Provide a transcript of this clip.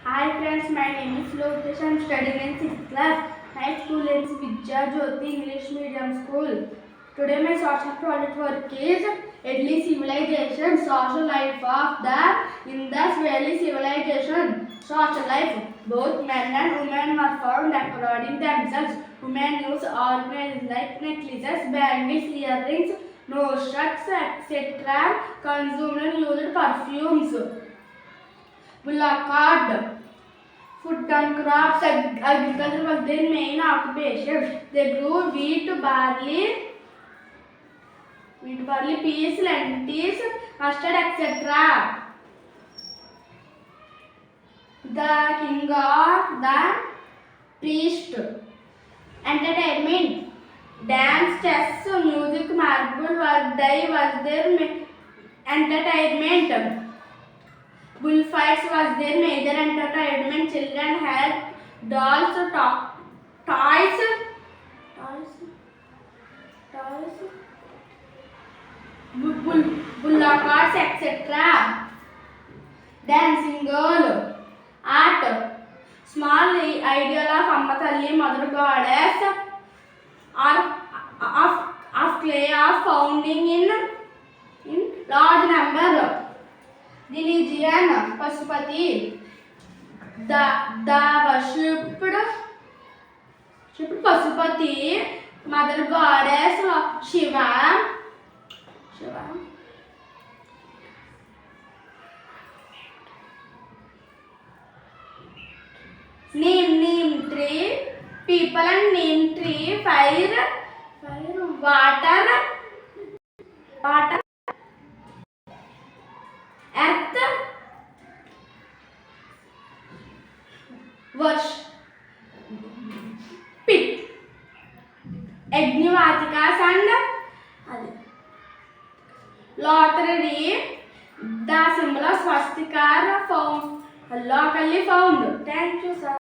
Hi friends, my name is Lokesh. I am studying in 6th class. My school is Vidya Jyoti English Medium School. Today my social project work is early civilization, social life of the Indus Valley civilization. Social life, both men and women were found according themselves. Women use ornaments like necklaces, bangles, earrings, nose shuts, etc. Consumed and used perfumes. Bullock food and crops, agriculture was their main occupation. They grew wheat, barley, peas, lentils, mustard, etc. The king or the priest. Entertainment, dance, chess, music, marble, was their entertainment. Bullfights was their major entertainment. Children had dolls, toys, bullock carts, etc. Dancing girl, art, small ideal of Amma Talli, mother goddess, of clay of founding in large number. Religion, Pasupati, the worshipped Pasupati, mother goddess Shiva. Name tree, people and name tree, fire, water, earth, worship, pit, Agnivaticas and lottery. The symbol of swastika are found locally found. Thank you, sir.